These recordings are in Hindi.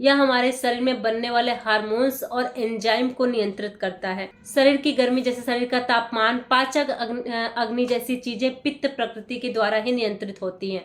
यह हमारे शरीर में बनने वाले हार्मोन्स और एंजाइम को नियंत्रित करता है। शरीर की गर्मी जैसे शरीर का तापमान, पाचक अग्नि जैसी चीजें पित्त प्रकृति के द्वारा ही नियंत्रित होती हैं।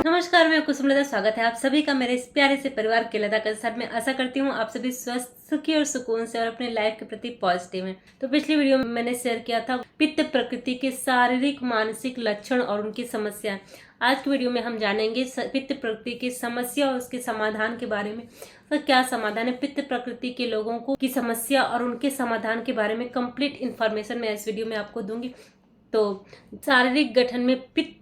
नमस्कार, मैं कुसुमलता। स्वागत है आप सभी का मेरे इस प्यारे से परिवार के लता के साथ। मैं आशा करती हूँ आप सभी स्वस्थ, सुखी और सुकून से और अपने लाइफ के प्रति पॉजिटिव हैं। तो पिछली वीडियो में मैंने शेयर किया था पित्त प्रकृति के शारीरिक मानसिक लक्षण और उनकी समस्या। आज की वीडियो में हम जानेंगे पित्त प्रकृति की समस्या और उसके समाधान के बारे में। तो क्या समाधान है पित्त प्रकृति के लोगों को की समस्या और उनके समाधान के बारे में कंप्लीट इन्फॉर्मेशन मैं इस वीडियो में आपको दूंगी। तो शारीरिक गठन में पित्त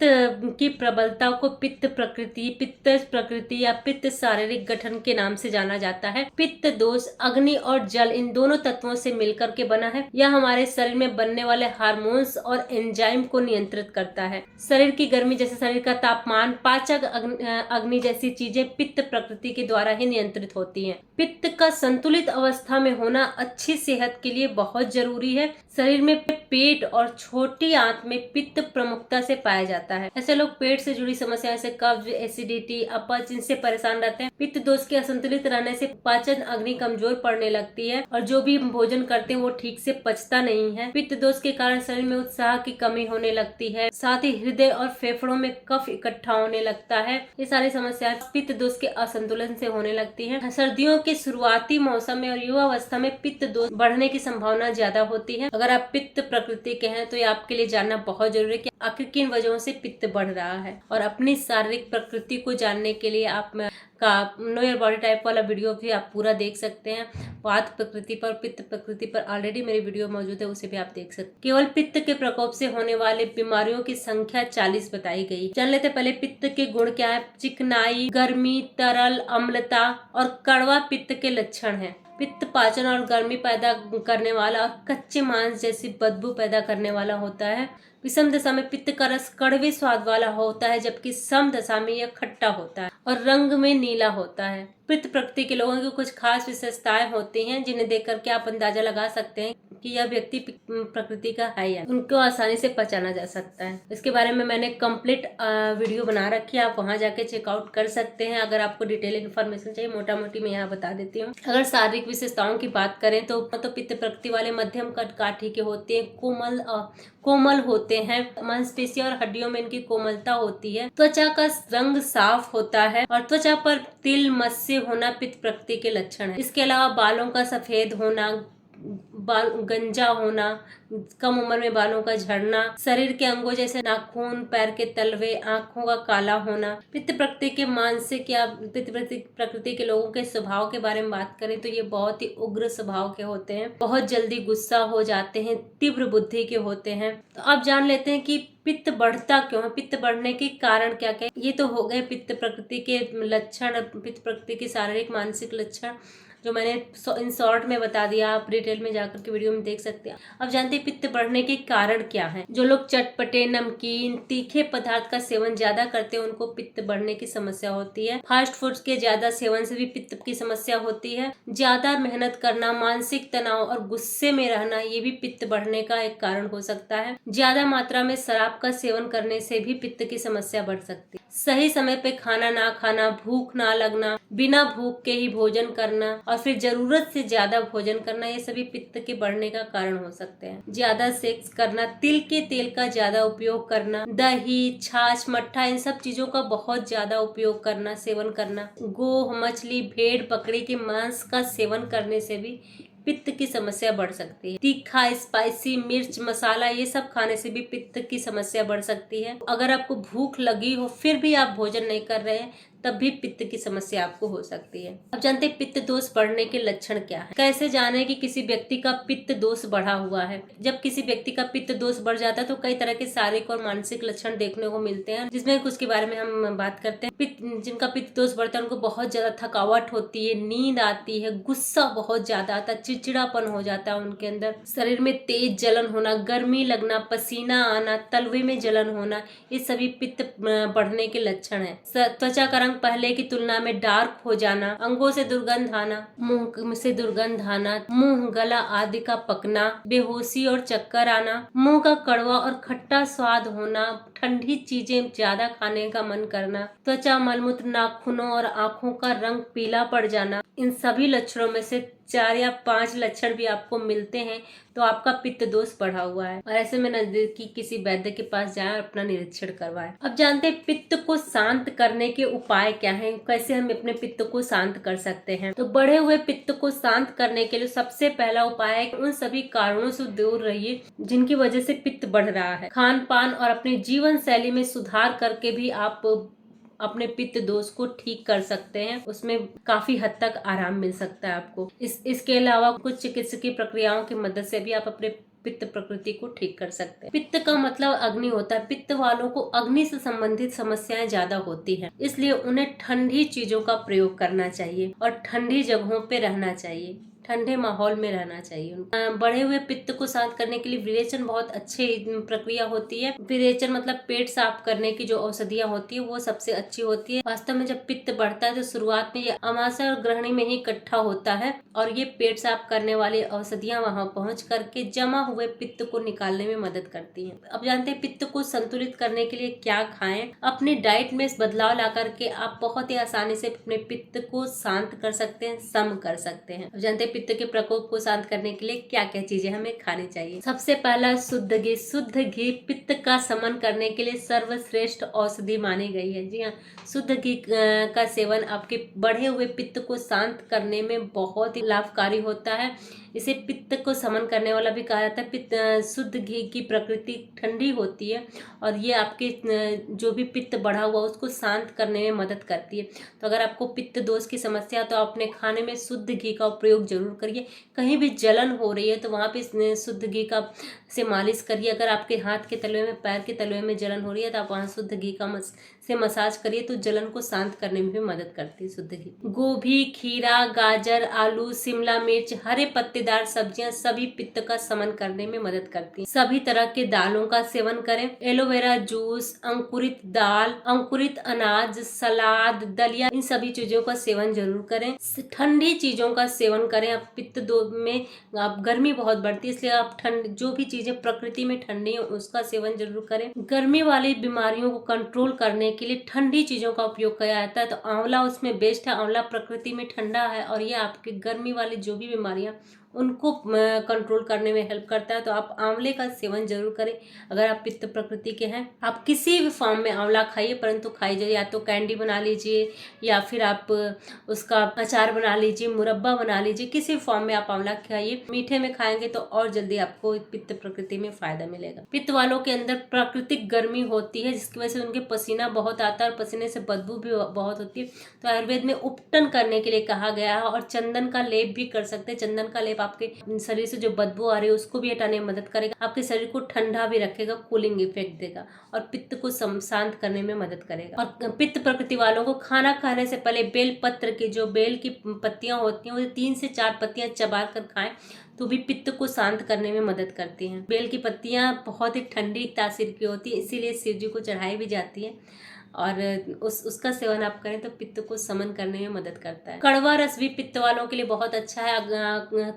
की प्रबलता को पित्त प्रकृति या पित्त शारीरिक गठन के नाम से जाना जाता है। पित्त दोष अग्नि और जल इन दोनों तत्वों से मिलकर के बना है। यह हमारे शरीर में बनने वाले हार्मोन्स और एंजाइम को नियंत्रित करता है। शरीर की गर्मी जैसे शरीर का तापमान, पाचक अग्नि जैसी चीजें पित्त प्रकृति के द्वारा ही नियंत्रित होती हैं। पित्त का संतुलित अवस्था में होना अच्छी सेहत के लिए बहुत जरूरी है। शरीर में पेट और छोटी आंत में पित्त प्रमुखता से पाया जाता है। ऐसे लोग पेट से जुड़ी समस्या जैसे कब्ज, एसिडिटी, अपच इनसे परेशान रहते हैं। पित्त दोष के असंतुलित रहने से पाचन अग्नि कमजोर पड़ने लगती है और जो भी भोजन करते हैं वो ठीक से पचता नहीं है। पित्त दोष के कारण शरीर में उत्साह की कमी होने लगती है। साथ ही हृदय और फेफड़ों में कफ इकट्ठा होने लगता है। ये सारी समस्याएं पित्त दोष के असंतुलन से होने लगती है। सर्दियों के शुरुआती मौसम में और युवावस्था में पित्त दोष बढ़ने की संभावना ज्यादा होती है। अगर आप पित्त प्रकृति के हैं तो ये आपके लिए जानना बहुत जरूरी है कि आखिर किन वजहों से पित्त बढ़ रहा है। और अपनी शारीरिक प्रकृति को जानने के लिए आप नो योर बॉडी टाइप वाला वीडियो भी आप पूरा देख सकते हैं। वात प्रकृति पर, पित्त प्रकृति पर ऑलरेडी मेरी वीडियो मौजूद है, उसे भी आप देख सकते हैं। केवल पित्त के प्रकोप से होने वाले बीमारियों की संख्या 40 बताई गई। जान लेते पहले पित्त के गुण क्या है। चिकनाई, गर्मी, तरल, अम्लता और कड़वा पित्त के लक्षण है। पित्त पाचन और गर्मी पैदा करने वाला और कच्चे मांस जैसी बदबू पैदा करने वाला होता है। विषम दशा में पित्त का रस कड़वे स्वाद वाला होता है, जबकि सम दशा में यह खट्टा होता है और रंग में नीला होता है। पित्त प्रकृति के लोगों की कुछ खास विशेषताएं होती हैं जिन्हें देख करके आप अंदाजा लगा सकते हैं कि यह व्यक्ति प्रकृति का है या उनको आसानी से पहचाना जा सकता है। इसके बारे में मैंने कंप्लीट वीडियो बना रखी है, आप वहां जाके चेकआउट कर सकते हैं। अगर आपको डिटेल इन्फॉर्मेशन चाहिए, मोटा मोटी मैं यहाँ बता देती हूँ। अगर शारीरिक विशेषताओं की बात करें तो पित्त प्रकृति वाले मध्यम कद काठी के होते हैं, कोमल होते हैं। मांसपेशियों और हड्डियों में इनकी कोमलता होती है। त्वचा का रंग साफ होता है और त्वचा पर तिल मस्से होना पित्त प्रकृति के लक्षण है। इसके अलावा बालों का सफेद होना, बाल गंजा होना, कम उम्र में बालों का झड़ना, शरीर के अंगों जैसे नाखून, पैर के तलवे, आंखों का काला होना। पित्त प्रकृति के मानसिक या पित्त प्रकृति के लोगों के स्वभाव के बारे में बात करें तो ये बहुत ही उग्र स्वभाव के होते हैं, बहुत जल्दी गुस्सा हो जाते हैं, तीव्र बुद्धि के होते हैं। तो अब जान लेते हैं कि पित्त बढ़ता क्यों है, पित्त बढ़ने के कारण क्या क्या। ये तो हो गए पित्त प्रकृति के लक्षण, पित्त प्रकृति के शारीरिक मानसिक लक्षण जो मैंने इन शॉर्ट में बता दिया। आप डिटेल में जाकर के वीडियो में देख सकते हैं। अब जानते हैं पित्त बढ़ने के कारण क्या है। जो लोग चटपटे, नमकीन, तीखे पदार्थ का सेवन ज्यादा करते हैं उनको पित्त बढ़ने की समस्या होती है। फास्ट फूड्स के ज्यादा सेवन से भी पित्त की समस्या होती है। ज्यादा मेहनत करना, मानसिक तनाव और गुस्से में रहना ये भी पित्त बढ़ने का एक कारण हो सकता है। ज्यादा मात्रा में शराब का सेवन करने से भी पित्त की समस्या बढ़ सकती है। सही समय पे खाना ना खाना, भूख ना लगना, बिना भूख के ही भोजन करना और फिर जरूरत से ज्यादा भोजन करना, ये सभी पित्त के बढ़ने का कारण हो सकते हैं। ज्यादा सेक्स करना, तिल के तेल का ज्यादा उपयोग करना, दही, छाछ, मट्ठा इन सब चीजों का बहुत ज्यादा उपयोग करना, सेवन करना, गोह, मछली, भेड़, बकरी के मांस का सेवन करने से भी पित्त की समस्या बढ़ सकती है। तीखा, स्पाइसी, मिर्च, मसाला ये सब खाने से भी पित्त की समस्या बढ़ सकती है। अगर आपको भूख लगी हो फिर भी आप भोजन नहीं कर रहे हैं तब भी पित्त की समस्या आपको हो सकती है। अब जानते हैं पित्त दोष बढ़ने के लक्षण क्या है। कैसे जाने कि किसी व्यक्ति का पित्त दोष बढ़ा हुआ है। जब किसी व्यक्ति का पित्त दोष बढ़ जाता है तो कई तरह के शारीरिक और मानसिक लक्षण देखने को मिलते हैं, जिसमें कुछ के बारे में हम बात करते हैं। जिनका पित्त दोष बढ़ता है उनको बहुत ज्यादा थकावट होती है, नींद आती है, गुस्सा बहुत ज्यादा आता है, चिड़चिड़ापन हो जाता है उनके अंदर, शरीर में तेज जलन होना, गर्मी लगना, पसीना आना, तलवे में जलन होना, ये सभी पित्त बढ़ने के लक्षण है। त्वचा का रंग पहले की तुलना में डार्क हो जाना, अंगों से दुर्गंध आना, मुंह से दुर्गंध आना, मुंह, गला आदि का पकना, बेहोशी और चक्कर आना, मुंह का कड़वा और खट्टा स्वाद होना, ठंडी चीजें ज्यादा खाने का मन करना, त्वचा, मलमूत्र, नाखूनों और आंखों का रंग पीला पड़ जाना, इन सभी लक्षणों में से 4 या 5 लक्षण भी आपको मिलते हैं तो आपका पित्त दोष बढ़ा हुआ है और ऐसे में नजदीकी किसी वैद्य के पास जाएं और अपना निरीक्षण करवाएं। अब जानते हैं पित्त को शांत करने के उपाय क्या हैं, कैसे हम अपने पित्त को शांत कर सकते हैं। तो बढ़े हुए पित्त को शांत करने के लिए सबसे पहला उपाय है कि उन सभी कारणों से दूर रहिए जिनकी वजह से पित्त बढ़ रहा है। खान पान और अपनी जीवन शैली में सुधार करके भी आप अपने पित्त दोष को ठीक कर सकते हैं, उसमें काफी हद तक आराम मिल सकता है आपको। इसके अलावा कुछ चिकित्सकीय प्रक्रियाओं की मदद से भी आप अपने पित्त प्रकृति को ठीक कर सकते हैं। पित्त का मतलब अग्नि होता है। पित्त वालों को अग्नि से संबंधित समस्याएं ज्यादा होती हैं, इसलिए उन्हें ठंडी चीजों का प्रयोग करना चाहिए और ठंडी जगहों पे रहना चाहिए, ठंडे माहौल में रहना चाहिए। बढ़े हुए पित्त को शांत करने के लिए विरेचन बहुत अच्छी प्रक्रिया होती है। विरेचन मतलब पेट साफ करने की जो औषधियाँ होती है वो सबसे अच्छी होती है। वास्तव में जब पित्त बढ़ता है तो शुरुआत में ये अमाशय और ग्रहणी में ही इकट्ठा होता है और ये पेट साफ करने वाली औषधियाँ वहाँ पहुँच करके जमा हुए पित्त को निकालने में मदद करती है। अब जानते हैं पित्त को संतुलित करने के लिए क्या खाएं। अपनी डाइट में इस बदलाव ला करके आप बहुत ही आसानी से अपने पित्त को शांत कर सकते हैं, सम कर सकते हैं। अब जानते हैं पित्त के प्रकोप को शांत करने के लिए क्या क्या चीजें हमें खानी चाहिए। सबसे पहला शुद्ध घी। शुद्ध घी पित्त का शमन करने के लिए सर्वश्रेष्ठ औषधि मानी गई है। जी हाँ, शुद्ध घी का सेवन आपके बढ़े हुए पित्त को शांत करने में बहुत ही लाभकारी होता है। इसे पित्त को शमन करने वाला भी कहा जाता है। पित्त शुद्ध घी की प्रकृति ठंडी होती है और ये आपके जो भी पित्त बढ़ा हुआ उसको शांत करने में मदद करती है। तो अगर आपको पित्त दोष की समस्या है तो अपने खाने में शुद्ध घी का प्रयोग जरूर करिए। कहीं भी जलन हो रही है तो वहाँ पे शुद्ध घी का से मालिश करिए। अगर आपके हाथ के तलवे में, पैर के तलवे में जलन हो रही है तो आप वहाँ शुद्ध घी का से मसाज करिए, तो जलन को शांत करने में भी मदद करती है शुद्ध घी। गोभी, खीरा, गाजर, आलू, शिमला मिर्च, हरे पत्तेदार सब्जियां सभी पित्त का शमन करने में मदद करती हैं। सभी तरह के दालों का सेवन करें। एलोवेरा जूस, अंकुरित दाल, अंकुरित अनाज, सलाद, दलिया, इन सभी चीजों का सेवन जरूर करें। ठंडी चीजों का सेवन करें। अब पित्त दो में आप गर्मी बहुत बढ़ती है, इसलिए आप जो भी चीजें प्रकृति में ठंडी है उसका सेवन जरूर करें। गर्मी वाली बीमारियों को कंट्रोल करने के लिए ठंडी चीजों का उपयोग किया जाता है, तो आंवला उसमें बेस्ट है। आंवला प्रकृति में ठंडा है और ये आपकी गर्मी वाली जो भी बीमारियां उनको कंट्रोल करने में हेल्प करता है, तो आप आंवले का सेवन जरूर करें। अगर आप पित्त प्रकृति के हैं, आप किसी भी फॉर्म में आंवला खाइए, परंतु खाइए या तो कैंडी बना लीजिए या फिर आप उसका अचार बना लीजिए, मुरब्बा बना लीजिए, किसी फॉर्म में आप आंवला खाइए। मीठे में खाएंगे तो और जल्दी आपको पित्त प्रकृति में फायदा मिलेगा। पित्त वालों के अंदर प्राकृतिक गर्मी होती है जिसकी वजह से उनके पसीना बहुत आता है और पसीने से बदबू भी बहुत होती है, तो आयुर्वेद में उपटन करने के लिए कहा गया है और चंदन का लेप भी कर सकते हैं। चंदन का लेप आपके शरीर से जो बदबू आ रही है उसको भी हटाने में मदद करेगा, आपके शरीर को ठंडा भी रखेगा, कूलिंग इफेक्ट देगा और पित्त को शांत करने में मदद करेगा। और पित्त प्रकृति वालों को खाना खाने से पहले बेल पत्र की जो बेल की पत्तियां होती हैं वो 3 से 4 पत्तियां चबा कर खाएं तो भी पित्त को शांत करने में मदद करती हैं। बेल की पत्तियां बहुत ही ठंडी तासीर की होती है, इसीलिए शिव जी को चढ़ाई भी जाती है और उसका सेवन आप करें तो पित्त को शमन करने में मदद करता है। कड़वा रस भी पित्त वालों के लिए बहुत अच्छा है।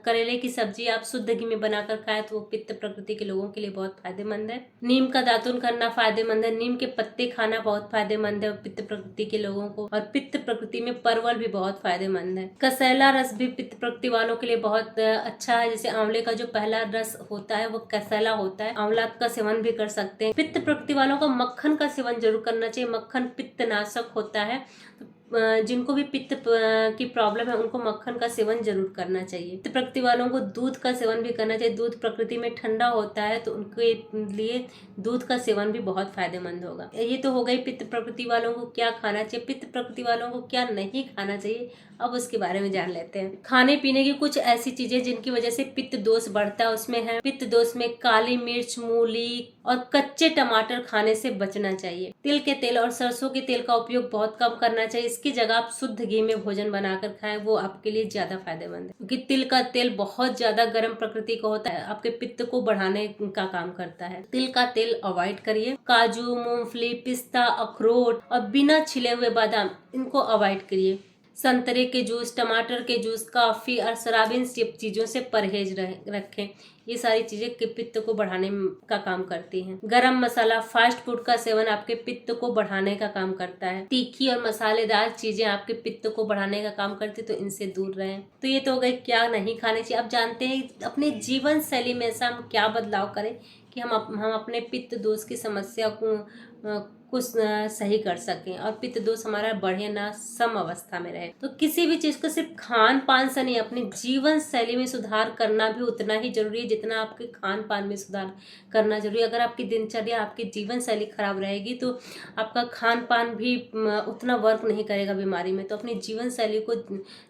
करेले की सब्जी आप शुद्ध घी में बनाकर खाएं तो वो पित्त प्रकृति के लोगों के लिए बहुत फायदेमंद है। नीम का दातुन करना फायदेमंद है। नीम के पत्ते खाना बहुत फायदेमंद है पित्त प्रकृति के लोगों को, और पित्त प्रकृति में परवल भी बहुत फायदेमंद है। कसैला रस भी पित्त प्रकृति वालों के लिए बहुत अच्छा है। जैसे आंवले का जो पहला रस होता है वो कसैला होता है, आंवला का सेवन भी कर सकते हैं। पित्त प्रकृति वालों को मक्खन का सेवन जरूर करना चाहिए। मक्खन पित्तनाशक होता है, जिनको भी पित्त की प्रॉब्लम है उनको मक्खन का सेवन जरूर करना चाहिए। पित्त प्रकृति वालों को दूध का सेवन भी करना चाहिए। दूध प्रकृति में ठंडा होता है तो उनके लिए दूध का सेवन भी बहुत फायदेमंद होगा। ये तो हो गई पित्त प्रकृति वालों को क्या खाना चाहिए। पित्त प्रकृति वालों को क्या नहीं खाना चाहिए, अब उसके बारे में जान लेते हैं। खाने पीने की कुछ ऐसी चीजें जिनकी वजह से पित्त दोष बढ़ता है, उसमें है पित्त दोष में काली मिर्च, मूली और कच्चे टमाटर खाने से बचना चाहिए। तिल के तेल और सरसों के तेल का उपयोग बहुत कम करना चाहिए। इसकी जगह आप शुद्ध घी में भोजन बनाकर खाएं, वो आपके लिए ज्यादा फायदेमंद है, क्योंकि तिल का तेल बहुत ज्यादा गर्म प्रकृति का होता है, आपके पित्त को बढ़ाने का काम करता है। तिल का तेल अवॉइड करिए। काजू, मूंगफली, पिस्ता, अखरोट और बिना छिले हुए बादाम, इनको अवॉइड करिए। संतरे के जूस, टमाटर के जूस, कॉफ़ी और शराबी चीज़ों से परहेज रखें। ये सारी चीज़ें पित्त को बढ़ाने का काम करती हैं। गरम मसाला, फास्ट फूड का सेवन आपके पित्त को बढ़ाने का काम करता है। तीखी और मसालेदार चीज़ें आपके पित्त को बढ़ाने का काम करती, तो इनसे दूर रहें। तो ये तो हो गए क्या नहीं खाने चाहिए। अब जानते हैं अपने जीवन शैली में ऐसा हम क्या बदलाव करें कि हम अपने पित्त दोष की समस्या को कुछ सही कर सकें और पित्त दोष हमारा बढ़े ना, सम अवस्था में रहे। तो किसी भी चीज़ को सिर्फ खान पान से नहीं, अपनी जीवन शैली में सुधार करना भी उतना ही जरूरी है जितना आपके खान पान में सुधार करना जरूरी है। अगर आपकी दिनचर्या, आपकी जीवन शैली खराब रहेगी तो आपका खान पान भी उतना वर्क नहीं करेगा बीमारी में। तो अपनी जीवन शैली को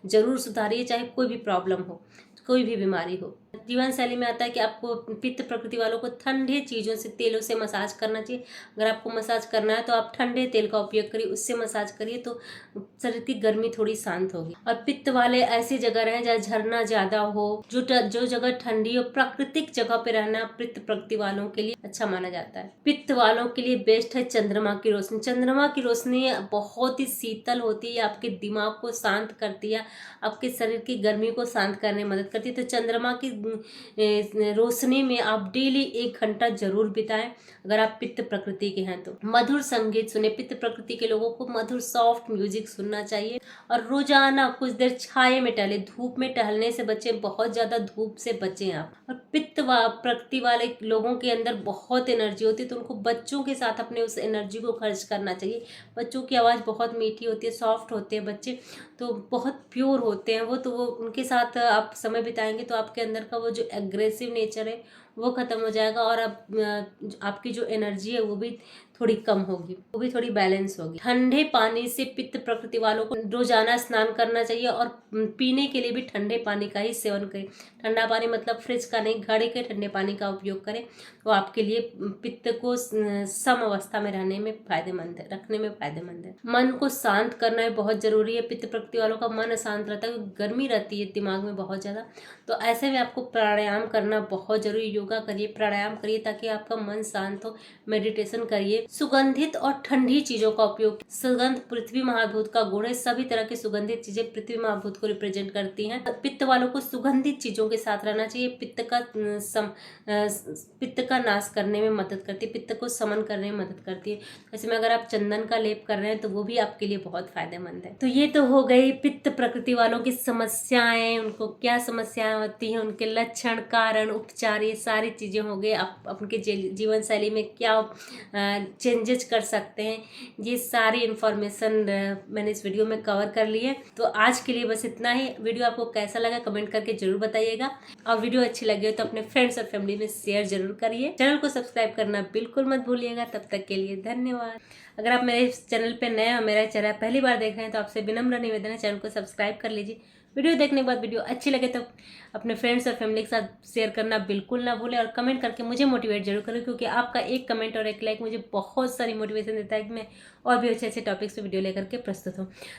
जरूर सुधारिए, चाहे कोई भी प्रॉब्लम हो, कोई भी बीमारी हो। जीवन शैली में आता है कि आपको पित्त प्रकृति वालों को ठंडे चीज़ों से, तेलों से मसाज करना चाहिए। अगर आपको मसाज करना है तो आप ठंडे तेल का उपयोग करिए, उससे मसाज करिए तो शरीर की गर्मी थोड़ी शांत होगी। और पित्त वाले ऐसी जगह रहें जहाँ झरना ज़्यादा हो, जो जगह ठंडी हो, प्राकृतिक जगह पे रहना पित्त प्रकृति वालों के लिए अच्छा माना जाता है। पित्त वालों के लिए बेस्ट है चंद्रमा की रोशनी। चंद्रमा की रोशनी बहुत ही शीतल होती है, आपके दिमाग को शांत करती है, आपके शरीर की गर्मी को शांत करने में मदद करती है। तो चंद्रमा की रोशनी में आप डेली 1 घंटा जरूर बिताएं अगर आप पित्त प्रकृति के हैं तो। मधुर संगीत सुने। पित्त प्रकृति के लोगों को मधुर सॉफ्ट म्यूजिक सुनना चाहिए और रोजाना कुछ देर छाये में टहले। धूप में टहलने से बचें, बहुत ज्यादा धूप से बचें आप। और पित्त प्रकृति वाले लोगों के अंदर बहुत एनर्जी होती है, तो उनको बच्चों के साथ अपने उस एनर्जी को खर्च करना चाहिए। बच्चों की आवाज़ बहुत मीठी होती है, सॉफ्ट होते हैं बच्चे, तो बहुत प्योर होते हैं वो। तो वो उनके साथ आप समय बिताएंगे तो आपके अंदर का वो जो एग्रेसिव नेचर है वो खत्म हो जाएगा और आपकी जो एनर्जी है वो भी थोड़ी कम होगी, वो भी थोड़ी बैलेंस होगी। ठंडे पानी से पित्त प्रकृति वालों को रोजाना स्नान करना चाहिए और पीने के लिए भी ठंडे पानी का ही सेवन करें। ठंडा पानी मतलब फ्रिज का नहीं, घड़े के ठंडे पानी का उपयोग करें, वो आपके लिए पित्त को सम अवस्था में रहने में फायदेमंद है, रखने में फायदेमंद है। मन को शांत करना भी बहुत जरूरी है। पित्त प्रकृति वालों का मन अशांत रहता है, गर्मी रहती है दिमाग में बहुत ज्यादा, तो ऐसे में आपको प्राणायाम करना बहुत जरूरी। योगा करिए, प्राणायाम करिए ताकि आपका मन शांत हो। मेडिटेशन करिए। सुगंधित और ठंडी चीजों का उपयोग। सुगंध पृथ्वी महाभूत का गुण है, सभी तरह की सुगंधित चीजें पृथ्वी महाभूत को रिप्रेजेंट करती हैं। पित्त वालों को सुगंधित चीजों के साथ रहना चाहिए। पित्त का नाश करने में मदद करती है, पित्त को समन करने में मदद करती है। ऐसे में अगर आप चंदन का लेप कर रहे हैं तो वो भी आपके लिए बहुत फायदेमंद है। तो ये तो हो गई पित्त प्रकृति वालों की समस्याएं, उनको क्या समस्याएं होती हैं, उनके लक्षण, कारण, उपचार, ये सारी चीजें हो गई। आप अपने जीवन शैली में क्या चेंजेस कर सकते हैं, ये सारी इन्फॉर्मेशन मैंने इस वीडियो में कवर कर ली है। तो आज के लिए बस इतना ही। वीडियो आपको कैसा लगा कमेंट करके जरूर बताइएगा और वीडियो अच्छी लगी हो तो अपने फ्रेंड्स और फैमिली में शेयर जरूर करिए। चैनल को सब्सक्राइब करना बिल्कुल मत भूलिएगा। तब तक के लिए धन्यवाद। अगर आप मेरे चैनल पे नए हो, मेरा चैनल पहली बार देख रहे हैं तो आपसे विनम्र निवेदन है चैनल को सब्सक्राइब कर लीजिए। वीडियो देखने के बाद वीडियो अच्छी लगे तो अपने फ्रेंड्स और फैमिली के साथ शेयर करना बिल्कुल ना भूलें और कमेंट करके मुझे मोटिवेट जरूर करें, क्योंकि आपका एक कमेंट और एक लाइक मुझे बहुत सारी मोटिवेशन देता है कि मैं और भी अच्छे अच्छे टॉपिक्स पे वीडियो लेकर के प्रस्तुत हूँ।